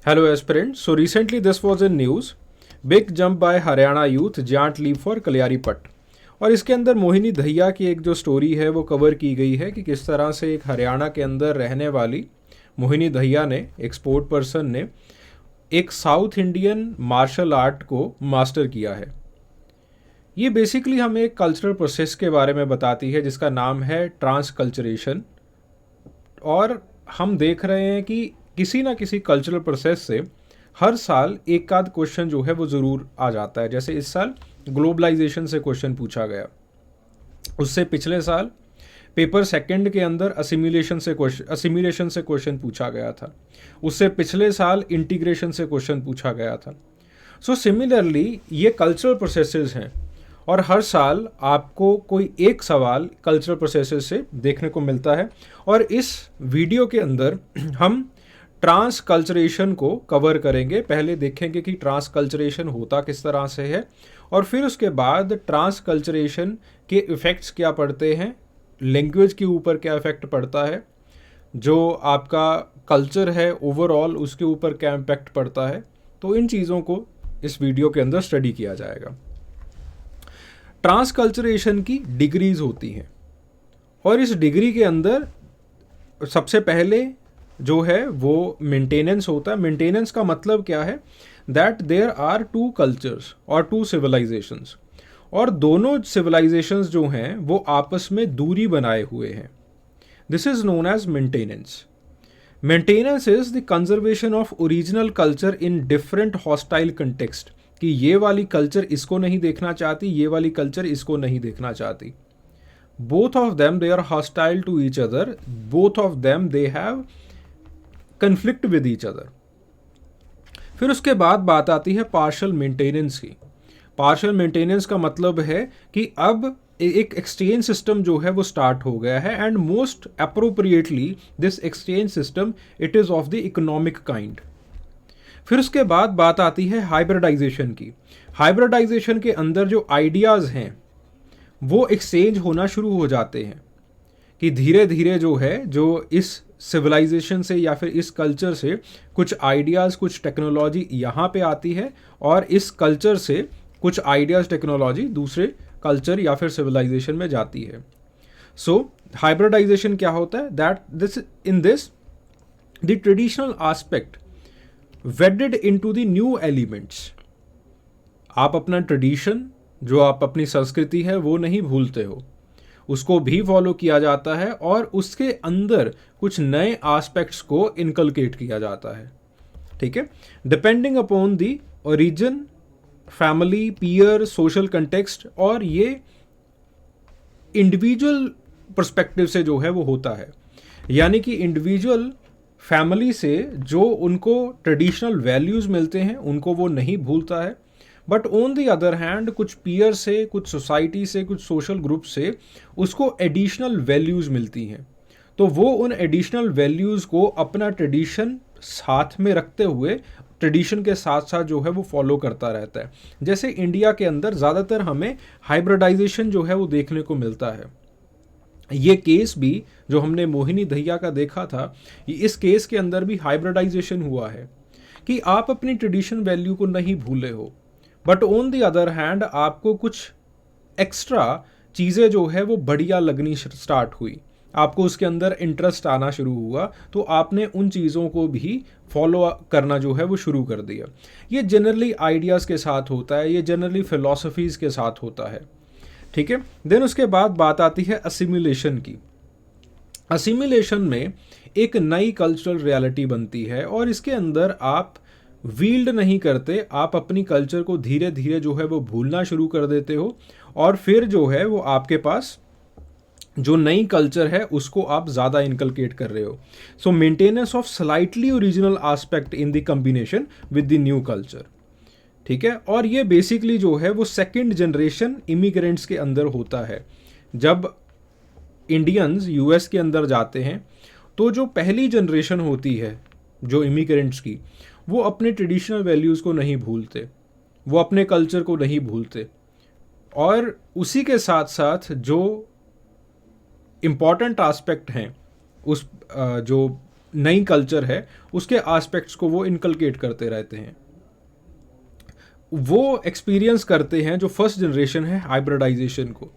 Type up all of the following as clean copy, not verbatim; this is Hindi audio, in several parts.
Hello aspirants. So recently this was in news. Big jump by Haryana youth जांट लीव फॉर कलियारी पट। और इसके अंदर मोहिनी दहिया की एक जो स्टोरी है वो कवर की गई है कि किस तरह से एक हरियाणा के अंदर रहने वाली मोहिनी दहिया ने, एक स्पोर्ट पर्सन ने, एक साउथ इंडियन मार्शल आर्ट को मास्टर किया है। ये बेसिकली हमें एक कल्चरल प्रोसेस के बारे में बताती है जिसका नाम है ट्रांस कल्चरेशन। और हम देख रहे हैं कि किसी ना किसी कल्चरल प्रोसेस से हर साल एक आध क्वेश्चन जो है वो ज़रूर आ जाता है। जैसे इस साल ग्लोबलाइजेशन से क्वेश्चन पूछा गया, उससे पिछले साल पेपर सेकंड के अंदर असिमिलेशन से क्वेश्चन पूछा गया था, उससे पिछले साल इंटीग्रेशन से क्वेश्चन पूछा गया था। सो सिमिलरली ये कल्चरल प्रोसेसेस हैं और हर साल आपको कोई एक सवाल कल्चरल प्रोसेसेस से देखने को मिलता है। और इस वीडियो के अंदर हम ट्रांस कल्चरेशन को कवर करेंगे। पहले देखेंगे कि ट्रांस कल्चरेशन होता किस तरह से है और फिर उसके बाद ट्रांस कल्चरेशन के इफ़ेक्ट्स क्या पड़ते हैं, लैंग्वेज के ऊपर क्या इफ़ेक्ट पड़ता है, जो आपका कल्चर है ओवरऑल उसके ऊपर क्या इम्पैक्ट पड़ता है। तो इन चीज़ों को इस वीडियो के अंदर स्टडी किया जाएगा। ट्रांस कल्चरेशन की डिग्रीज होती हैं और इस डिग्री के अंदर सबसे पहले जो है वो मेंटेनेंस होता है। मेंटेनेंस का मतलब क्या है? That there are two cultures और टू सिविलाइजेशंस, और दोनों सिविलाइजेशंस जो हैं वो आपस में दूरी बनाए हुए हैं। This is known as maintenance. Maintenance is the conservation of original culture in different hostile context, कि ये वाली कल्चर इसको नहीं देखना चाहती, ये वाली कल्चर इसको नहीं देखना चाहती। Both of them they are hostile to each other, both of them they have conflict with each other. फिर उसके बाद बात आती है पार्शियल मेंटेनेंस की। पार्शियल मेंटेनेंस का मतलब है कि अब एक एक्सचेंज सिस्टम जो है वो स्टार्ट हो गया है, and most appropriately this exchange system it is of the economic kind. फिर उसके बाद बात आती है हाइब्रिडाइजेशन की। हाइब्रिडाइजेशन के अंदर जो आइडियाज़ हैं वो एक्सचेंज होना शुरू हो जाते हैं, कि धीरे धीरे जो है जो इस सिविलाइजेशन से या फिर इस कल्चर से कुछ आइडियाज़, कुछ टेक्नोलॉजी यहाँ पे आती है और इस कल्चर से कुछ आइडियाज़, टेक्नोलॉजी दूसरे कल्चर या फिर सिविलाइजेशन में जाती है। सो हाइब्रिडाइजेशन क्या होता है? That this in this the traditional aspect वेडेड into the new elements. आप अपना ट्रेडिशन, जो आप अपनी संस्कृति है वो नहीं भूलते हो, उसको भी फॉलो किया जाता है और उसके अंदर कुछ नए एस्पेक्ट्स को इनकलकेट किया जाता है। ठीक है, depending upon the origin, family, peer, social context, और ये इंडिविजुअल पर्सपेक्टिव से जो है वो होता है। यानी कि इंडिविजुअल फैमिली से जो उनको ट्रेडिशनल वैल्यूज़ मिलते हैं उनको वो नहीं भूलता है, but on the other hand कुछ पीयर से, कुछ सोसाइटी से, कुछ सोशल ग्रुप से उसको एडिशनल वैल्यूज़ मिलती हैं, तो वो उन एडिशनल वैल्यूज़ को अपना ट्रेडिशन साथ में रखते हुए ट्रेडिशन के साथ साथ जो है वो फॉलो करता रहता है। जैसे इंडिया के अंदर ज़्यादातर हमें हाइब्रिडाइजेशन जो है वो देखने को मिलता है। ये केस भी जो हमने मोहिनी दहिया का देखा था, इस केस के अंदर भी हाइब्रिडाइजेशन हुआ है कि आप अपनी ट्रेडिशन वैल्यू को नहीं भूले हो, but on the other hand आपको कुछ एक्स्ट्रा चीज़ें जो है वो बढ़िया लगनी स्टार्ट हुई, आपको उसके अंदर इंटरेस्ट आना शुरू हुआ, तो आपने उन चीज़ों को भी फॉलो करना जो है वो शुरू कर दिया। ये जनरली आइडियाज़ के साथ होता है, ये जनरली फ़िलॉसफीज़ के साथ होता है। ठीक है, देन उसके बाद बात आती है असिमिलेशन की। असिमिलेशन में एक नई कल्चरल रियलिटी बनती है और इसके अंदर आप वील्ड नहीं करते, आप अपनी कल्चर को धीरे धीरे जो है वो भूलना शुरू कर देते हो, और फिर जो है वो आपके पास जो नई कल्चर है उसको आप ज़्यादा इनकलकेट कर रहे हो। So maintenance of slightly original aspect in the combination with the new culture. ठीक है, और ये बेसिकली जो है वो सेकंड जनरेशन इमिग्रेंट्स के अंदर होता है। जब इंडियंस यूएस के अंदर जाते हैं तो जो पहली जनरेशन होती है जो इमिग्रेंट्स की, वो अपने ट्रेडिशनल वैल्यूज़ को नहीं भूलते, वो अपने कल्चर को नहीं भूलते, और उसी के साथ साथ जो इम्पॉर्टेंट एस्पेक्ट हैं उस जो नई कल्चर है उसके एस्पेक्ट्स को वो इनकलकेट करते रहते हैं। वो एक्सपीरियंस करते हैं जो फर्स्ट जनरेशन है हाइब्रिडाइजेशन को,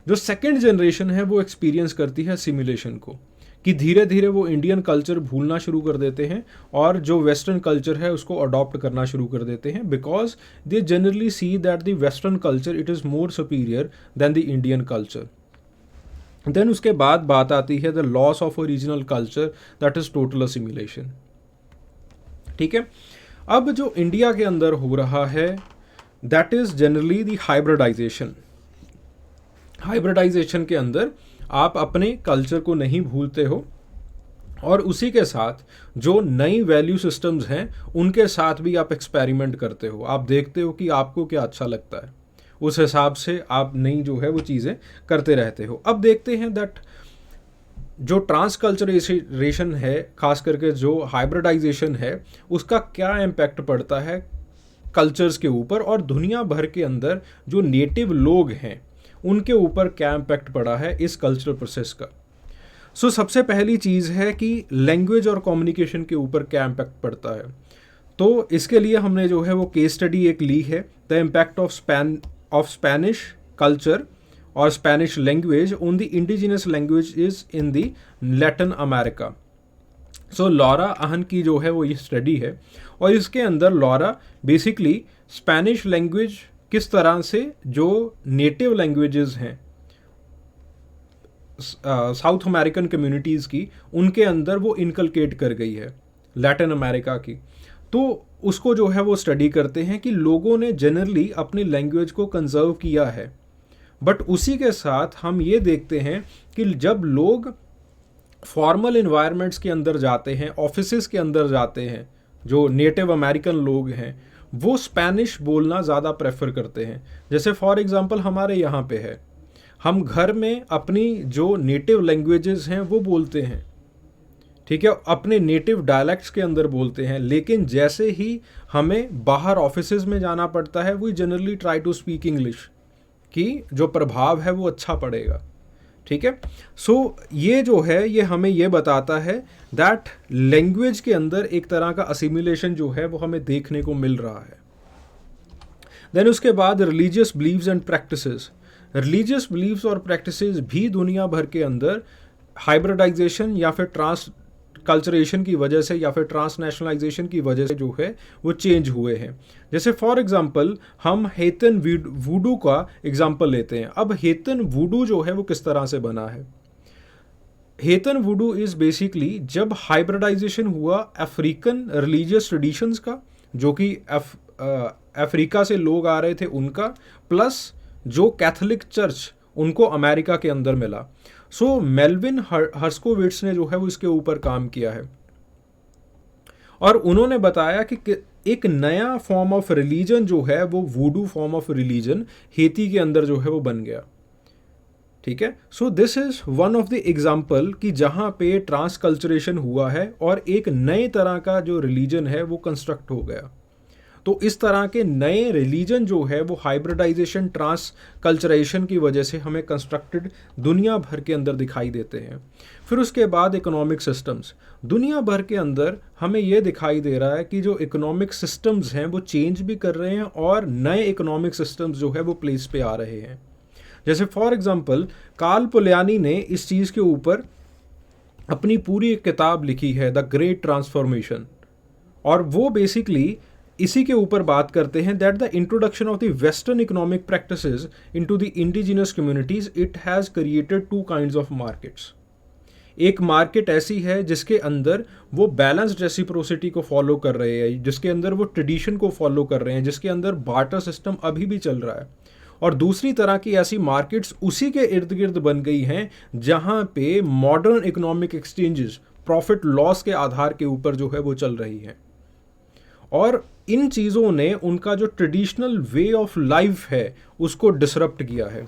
जो सेकंड जनरेशन है वो एक्सपीरियंस करती है सिमुलेशन को, कि धीरे धीरे वो इंडियन कल्चर भूलना शुरू कर देते हैं और जो वेस्टर्न कल्चर है उसको अडॉप्ट करना शुरू कर देते हैं, because they generally see that the western culture it is more superior than the Indian culture. Then उसके बाद बात आती है the loss of original culture, that is total assimilation. ठीक है, अब जो इंडिया के अंदर हो रहा है that is generally the hybridization. Hybridization के अंदर आप अपने कल्चर को नहीं भूलते हो और उसी के साथ जो नई वैल्यू सिस्टम्स हैं उनके साथ भी आप एक्सपेरिमेंट करते हो। आप देखते हो कि आपको क्या अच्छा लगता है, उस हिसाब से आप नई जो है वो चीज़ें करते रहते हो। अब देखते हैं दैट जो ट्रांसकल्चरेशन है, खास करके जो हाइब्रिडाइजेशन है, उसका क्या इम्पैक्ट पड़ता है कल्चर्स के ऊपर, और दुनिया भर के अंदर जो नेटिव लोग हैं उनके ऊपर क्या इम्पैक्ट पड़ा है इस कल्चरल प्रोसेस का। सो सबसे पहली चीज़ है कि लैंग्वेज और कम्युनिकेशन के ऊपर क्या इम्पैक्ट पड़ता है। तो इसके लिए हमने जो है वो केस स्टडी एक ली है, the impact of Spanish culture और Spanish language on the indigenous language in the Latin America. So Laura Ahearn की जो है वो ये स्टडी है, और इसके अंदर लॉरा बेसिकली स्पेनिश लैंग्वेज किस तरह से जो नेटिव लैंग्वेजेस हैं साउथ अमेरिकन कम्युनिटीज़ की, उनके अंदर वो इनकलकेट कर गई है लैटिन अमेरिका की। तो उसको जो है वो स्टडी करते हैं कि लोगों ने जनरली अपनी लैंग्वेज को कंजर्व किया है, बट उसी के साथ हम ये देखते हैं कि जब लोग फॉर्मल इन्वायरमेंट्स के अंदर जाते हैं, ऑफिसेस के अंदर जाते हैं, जो नेटिव अमेरिकन लोग हैं वो स्पेनिश बोलना ज़्यादा प्रेफर करते हैं। जैसे फॉर एग्जांपल हमारे यहाँ पे है, हम घर में अपनी जो नेटिव लैंग्वेजेस हैं वो बोलते हैं, ठीक है, अपने नेटिव डायलेक्ट्स के अंदर बोलते हैं, लेकिन जैसे ही हमें बाहर ऑफिसेज में जाना पड़ता है we generally try to speak English, कि जो प्रभाव है वो अच्छा पड़ेगा। ठीक है, सो ये जो है ये हमें ये बताता है दैट लैंग्वेज के अंदर एक तरह का असिमिलेशन जो है वो हमें देखने को मिल रहा है। देन उसके बाद religious beliefs and practices. Religious beliefs और प्रैक्टिसेस भी दुनिया भर के अंदर हाइब्रिडाइजेशन या फिर ट्रांस कल्चरेशन की वजह से या फिर ट्रांसनेशनलाइजेशन की वजह से जो है वो चेंज हुए हैं। जैसे फॉर एग्जांपल हम हेतन वुडू का एग्जांपल लेते हैं। अब हेतन वुडू जो है वो किस तरह से बना है। हेतन वुडू इज़ बेसिकली जब हाइब्रिडाइजेशन हुआ अफ्रीकन रिलीजियस ट्रेडिशंस का, जो कि अफ्रीका से लोग आ रहे थे उनका, प्लस जो कैथोलिक चर्च उनको अमेरिका के अंदर मिला। सो मेल्विन हर्स्कोविट्स ने जो है वो इसके ऊपर काम किया है और उन्होंने बताया कि एक नया फॉर्म ऑफ रिलीजन जो है वो वुडू फॉर्म ऑफ रिलीजन हेती के अंदर जो है वो बन गया। ठीक है, so this is one of the example कि जहाँ पे ट्रांसकल्चरेशन हुआ है और एक नए तरह का जो रिलीजन है वो कंस्ट्रक्ट हो गया। तो इस तरह के नए रिलीजन जो है वो हाइब्रिडाइजेशन ट्रांस कल्चरेशन की वजह से हमें कंस्ट्रक्टेड दुनिया भर के अंदर दिखाई देते हैं। फिर उसके बाद इकोनॉमिक सिस्टम्स, दुनिया भर के अंदर हमें ये दिखाई दे रहा है कि जो इकोनॉमिक सिस्टम्स हैं वो चेंज भी कर रहे हैं और नए इकोनॉमिक सिस्टम्स जो है वो प्लेस पे आ रहे हैं। जैसे फॉर एग्जांपल कार्ल पोलैनी ने इस चीज़ के ऊपर अपनी पूरी एक किताब लिखी है द ग्रेट ट्रांसफॉर्मेशन, और वो बेसिकली इसी के ऊपर बात करते हैं that the introduction of the western economic practices into the indigenous communities it has created two kinds of markets. एक मार्केट ऐसी है जिसके अंदर वो बैलेंस्ड रेसिप्रोसिटी को फॉलो कर रहे हैं, जिसके अंदर वो ट्रेडिशन को फॉलो कर रहे हैं, जिसके अंदर बार्टर सिस्टम अभी भी चल रहा है। और दूसरी तरह की ऐसी मार्केट्स उसी के इर्द गिर्द बन गई हैं जहाँ पे modern economic exchanges profit loss के आधार के ऊपर जो है वो चल रही हैं। और इन चीज़ों ने उनका जो ट्रेडिशनल वे ऑफ लाइफ है उसको डिसरप्ट किया है।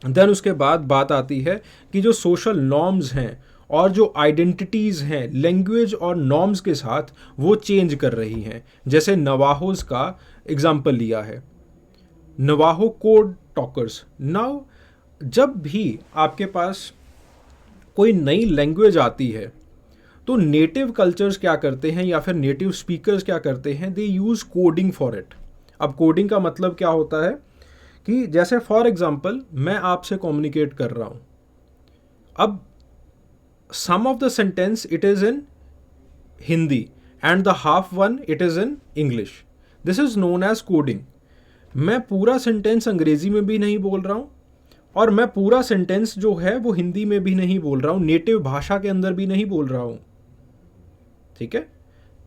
देन उसके बाद बात आती है कि जो सोशल नॉर्म्स हैं और जो आइडेंटिटीज़ हैं लैंग्वेज और नॉर्म्स के साथ वो चेंज कर रही हैं। जैसे नवाहोज का एग्जाम्पल लिया है, नवाहो कोड टॉकर्स। नाउ जब भी आपके पास कोई नई लैंग्वेज आती है तो नेटिव कल्चर्स क्या करते हैं या फिर नेटिव स्पीकर्स क्या करते हैं, दे यूज़ कोडिंग फॉर इट। अब कोडिंग का मतलब क्या होता है कि जैसे फॉर एग्जांपल मैं आपसे कम्युनिकेट कर रहा हूँ, अब some of the sentence it is in Hindi and the half one it is in English, this is known as coding. मैं पूरा सेंटेंस अंग्रेज़ी में भी नहीं बोल रहा हूँ और मैं पूरा सेंटेंस जो है वो हिंदी में भी नहीं बोल रहा हूँ, नेटिव भाषा के अंदर भी नहीं बोल रहा हूँ, ठीक है।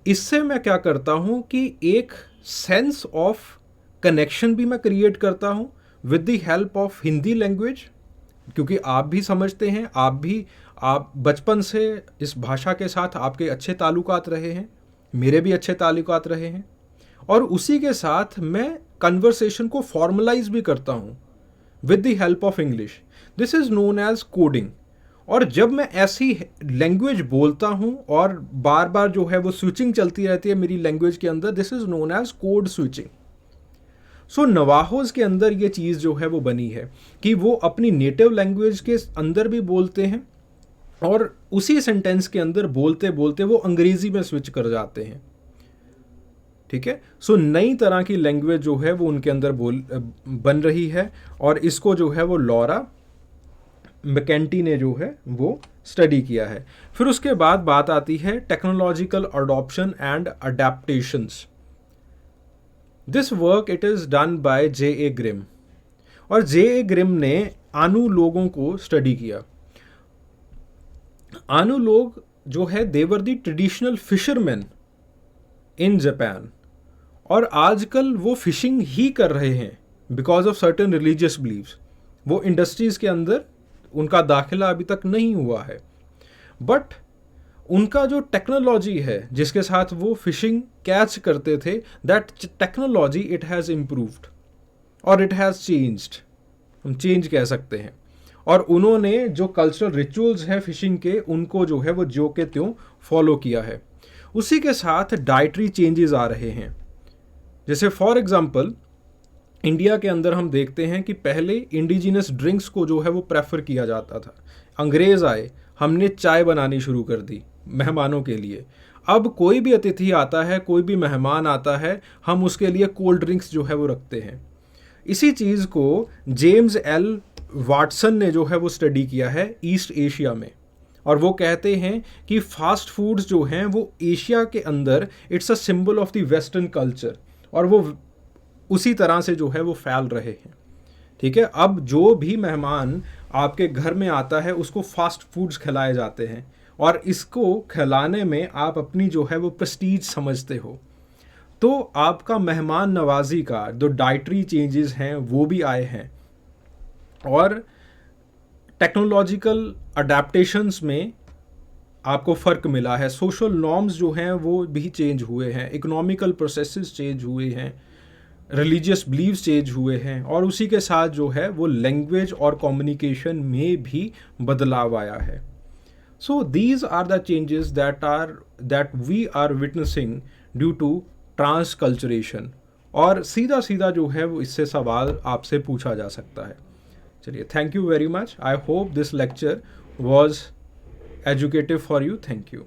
इससे मैं क्या करता हूँ कि एक सेंस ऑफ कनेक्शन भी मैं क्रिएट करता हूँ with the help of Hindi language, क्योंकि आप भी समझते हैं, आप बचपन से इस भाषा के साथ आपके अच्छे ताल्लुकात रहे हैं, मेरे भी अच्छे ताल्लुकात रहे हैं, और उसी के साथ मैं कन्वर्सेशन को फॉर्मलाइज भी करता हूँ with the help of English, this is known as coding. और जब मैं ऐसी लैंग्वेज बोलता हूँ और बार बार जो है वो स्विचिंग चलती रहती है मेरी लैंग्वेज के अंदर, this is known as code switching. So Navajos के अंदर ये चीज़ जो है वो बनी है कि वो अपनी नेटिव लैंग्वेज के अंदर भी बोलते हैं और उसी सेंटेंस के अंदर बोलते बोलते वो अंग्रेज़ी में स्विच कर जाते हैं, ठीक है। सो नई तरह की लैंग्वेज जो है वो उनके अंदर बन रही है और इसको जो है वो लॉरा मैकेंटी ने जो है वो स्टडी किया है। फिर उसके बाद बात आती है technological adoption and adaptations. This work it is done by J.A. Grimm, और J.A. ग्रिम ने आनु लोगों को स्टडी किया। आनु लोग जो है they were the traditional fishermen in Japan, और आजकल वो फिशिंग ही कर रहे हैं because of certain religious beliefs. वो इंडस्ट्रीज़ के अंदर उनका दाखिला अभी तक नहीं हुआ है, बट उनका जो टेक्नोलॉजी है जिसके साथ वो फिशिंग कैच करते थे, that technology it has improved और इट हैज़ चेंज्ड, हम चेंज कह सकते हैं। और उन्होंने जो कल्चरल रिचुअल्स हैं फिशिंग के, उनको जो है वो ज्यों के त्यों फॉलो किया है। उसी के साथ डाइटरी चेंजेस आ रहे हैं। जैसे फॉर एग्जांपल इंडिया के अंदर हम देखते हैं कि पहले इंडिजिनस ड्रिंक्स को जो है वो प्रेफर किया जाता था। अंग्रेज़ आए, हमने चाय बनानी शुरू कर दी मेहमानों के लिए। अब कोई भी अतिथि आता है, कोई भी मेहमान आता है, हम उसके लिए कोल्ड ड्रिंक्स जो है वो रखते हैं। इसी चीज़ को जेम्स एल वाटसन ने जो है वो स्टडी किया है ईस्ट एशिया में, और वो कहते हैं कि फास्ट फूड्स जो हैं वो एशिया के अंदर it's a symbol of the western culture, और वो उसी तरह से जो है वो फैल रहे हैं, ठीक है। अब जो भी मेहमान आपके घर में आता है उसको फास्ट फूड्स खिलाए जाते हैं, और इसको खिलाने में आप अपनी जो है वो प्रेस्टीज समझते हो। तो आपका मेहमान नवाजी का जो डाइटरी चेंजेस हैं वो भी आए हैं, और टेक्नोलॉजिकल अडेप्टेशंस में आपको फ़र्क मिला है। सोशल नॉर्म्स जो हैं वो भी चेंज हुए हैं, इकोनॉमिकल प्रोसेसेस चेंज हुए हैं, रिलीजियस बिलीव्स चेंज हुए हैं, और उसी के साथ जो है वो लैंग्वेज और कम्युनिकेशन में भी बदलाव आया है। So these are the changes that we are witnessing due to transculturation. और सीधा सीधा जो है वो इससे सवाल आपसे पूछा जा सकता है। चलिए, thank you very much. I hope this lecture was educative for you. Thank you.